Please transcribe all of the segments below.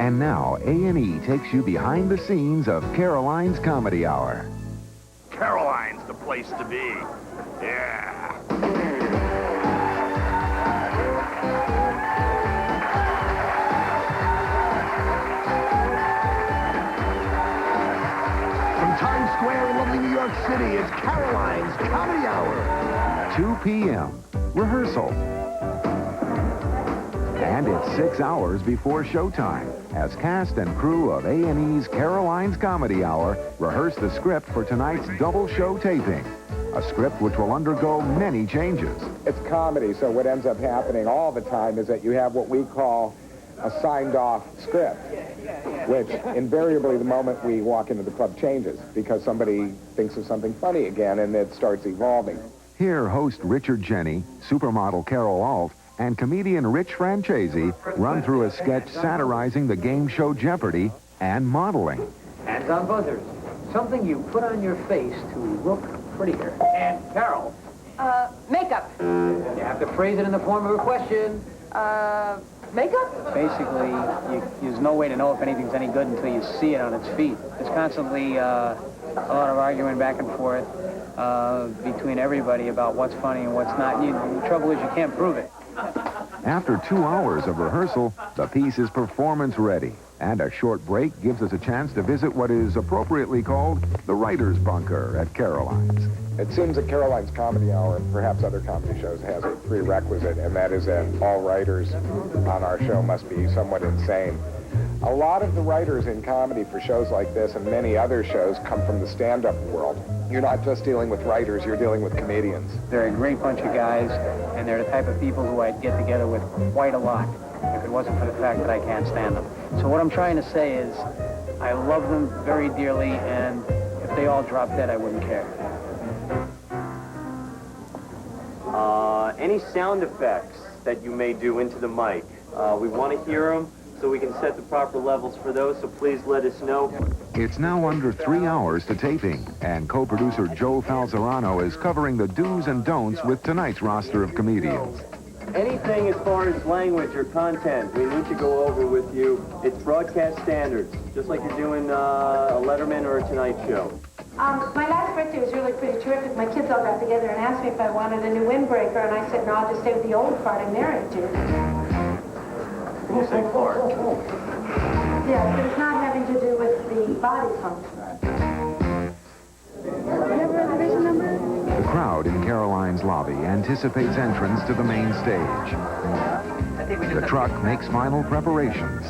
And now, A&E takes you behind the scenes of Caroline's Comedy Hour. Caroline's the place to be. Yeah. From Times Square in lovely New York City, it's Caroline's Comedy Hour. 2 p.m. Rehearsal. And it's 6 hours before showtime as cast and crew of A&E's Caroline's Comedy Hour rehearse the script for tonight's double show taping. A script which will undergo many changes. It's comedy, so what ends up happening all the time is that you have what we call a signed-off script, which invariably the moment we walk into the club changes because somebody thinks of something funny again and it starts evolving. Here, host Richard Jenny, supermodel Carol Alt, and comedian Rich Franchese run through a sketch satirizing the game show Jeopardy and modeling. Hands on buzzers. Something you put on your face to look prettier. And Carol. Makeup. You have to phrase it in the form of a question. Makeup? Basically, there's no way to know if anything's any good until you see it on its feet. There's constantly a lot of arguing back and forth between everybody about what's funny and what's not. The trouble is you can't prove it. After 2 hours of rehearsal, the piece is performance ready. And a short break gives us a chance to visit what is appropriately called the writer's bunker at Caroline's. It seems that Caroline's Comedy Hour, and perhaps other comedy shows, has a prerequisite, and that is that all writers on our show must be somewhat insane. A lot of the writers in comedy for shows like this and many other shows come from the stand-up world. You're not just dealing with writers, you're dealing with comedians. They're a great bunch of guys, and they're the type of people who I'd get together with quite a lot if it wasn't for the fact that I can't stand them. So what I'm trying to say is I love them very dearly, and if they all dropped dead, I wouldn't care. Any sound effects that you may do into the mic, we want to hear them so we can set the proper levels for those, so please let us know. It's now under 3 hours to taping, and co-producer Joe Falzerano is covering the do's and don'ts with tonight's roster of comedians. Anything as far as language or content we need to go over with you, it's broadcast standards, just like you're doing a Letterman or a Tonight Show. My last birthday was really pretty terrific. My kids all got together and asked me if I wanted a new windbreaker, and I said, no, I'll just stay with the old part I'm married to. You say Clark. Yeah, but it's not having to do with the body function. Do you have a reservation number? The crowd in Caroline's lobby anticipates entrance to the main stage. The truck makes final preparations.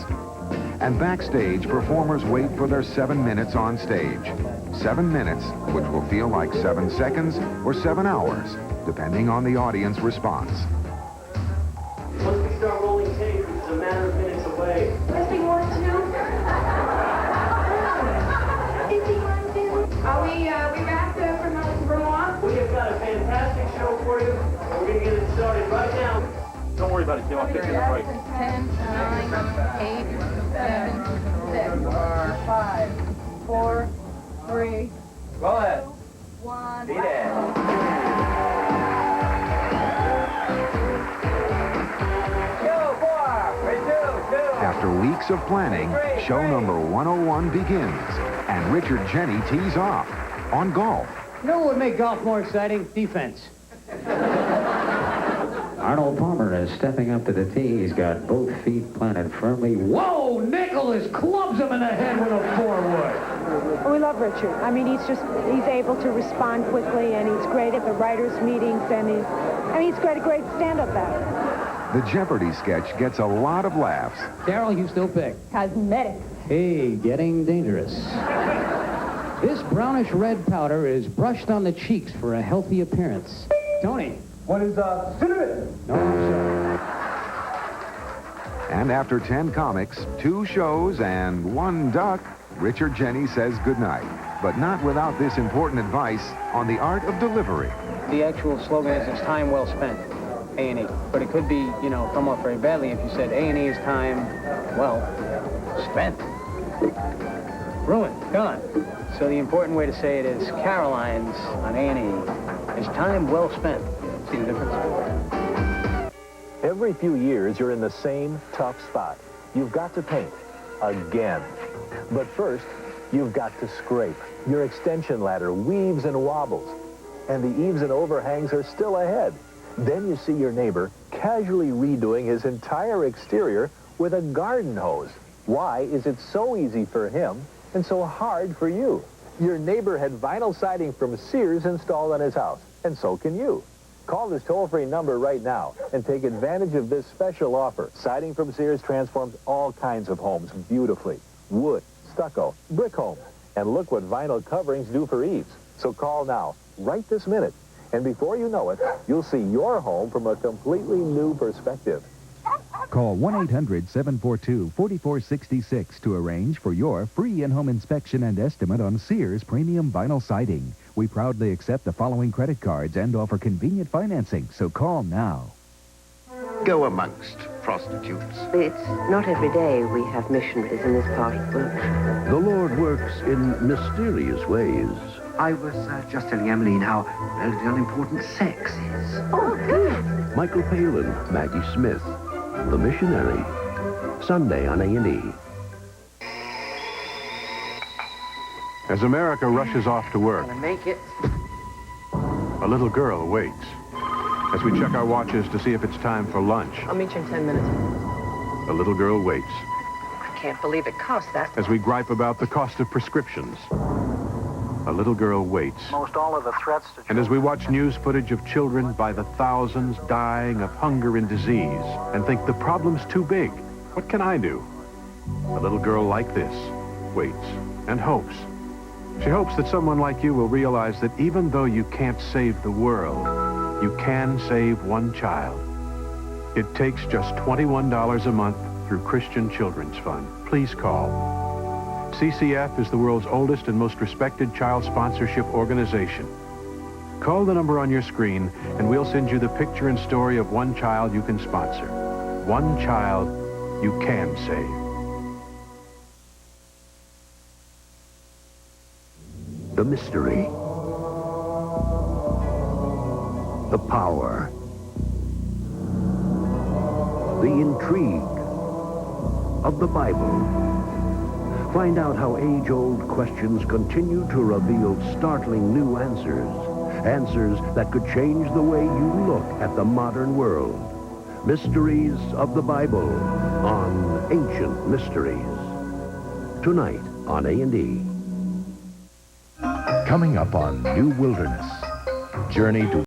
And backstage, performers wait for their 7 minutes on stage. 7 minutes, which will feel like 7 seconds or 7 hours, depending on the audience response. Once we start rolling tape, it's a matter of minutes away. Listing 1, 2. Listing 1, 2. Are we wrapped from Vermont? We have got a fantastic show for you. We're going to get it started right now. Don't worry about it, Tim. I'll fix it right. 10, 9, 8, 7, 6, 5, 4, 3. Go ahead. 1. Be there. After weeks of planning, show number 101 begins, and Richard Jenny tees off on golf. You know what would make golf more exciting? Defense. Arnold Palmer is stepping up to the tee. He's got both feet planted firmly. Whoa! Nicholas clubs him in the head with a 4-wood. We love Richard. I mean, he's able to respond quickly, and he's great at the writers' meetings, and he's got a great stand-up act. The Jeopardy sketch gets a lot of laughs. Carol, you still pick. Cosmetic. Hey, getting dangerous. This brownish red powder is brushed on the cheeks for a healthy appearance. Tony. What is cinnamon? No, I'm sorry. And after 10 comics, 2 shows, and 1 duck, Richard Jenny says goodnight, but not without this important advice on the art of delivery. The actual slogan is it's time well spent, A&E. But it could be, come off very badly if you said A&E is time, well, spent. Ruined, gone. So the important way to say it is Caroline's on A&E is time well spent. See the difference? Every few years, you're in the same tough spot. You've got to paint. again. But first, you've got to scrape. Your extension ladder weaves and wobbles, and the eaves and overhangs are still ahead. Then you see your neighbor casually redoing his entire exterior with a garden hose. Why is it so easy for him and so hard for you? Your neighbor had vinyl siding from Sears installed on his house, and so can you. Call this toll-free number right now and take advantage of this special offer. Siding from Sears transforms all kinds of homes beautifully. Wood, stucco, brick homes. And look what vinyl coverings do for eaves. So call now, right this minute. And before you know it, you'll see your home from a completely new perspective. Call 1-800-742-4466 to arrange for your free in-home inspection and estimate on Sears premium vinyl siding. We proudly accept the following credit cards and offer convenient financing, so call now. Go amongst prostitutes. It's not every day we have missionaries in this part of Wiltshire. The Lord works in mysterious ways. I was just telling Emmeline how relatively unimportant sex is. Oh, good. Michael Palin, Maggie Smith, The Missionary. Sunday on A&E. As America rushes off to work, Gonna make it. a little girl waits. As we check our watches to see if it's time for lunch, I'll meet you in 10 minutes. a little girl waits. I can't believe it costs that. As we gripe about the cost of prescriptions, a little girl waits. Most all of the threats to And as we watch news footage of children by the thousands dying of hunger and disease and think the problem's too big, what can I do? A little girl like this waits and hopes. She hopes that someone like you will realize that even though you can't save the world, you can save one child. It takes just $21 a month through Christian Children's Fund. Please call. CCF is the world's oldest and most respected child sponsorship organization. Call the number on your screen and we'll send you the picture and story of one child you can sponsor. One child you can save. The mystery. The power. The intrigue of the Bible. Find out how age-old questions continue to reveal startling new answers. Answers that could change the way you look at the modern world. Mysteries of the Bible on Ancient Mysteries. Tonight on A&E. Coming up on New Wilderness. Journey to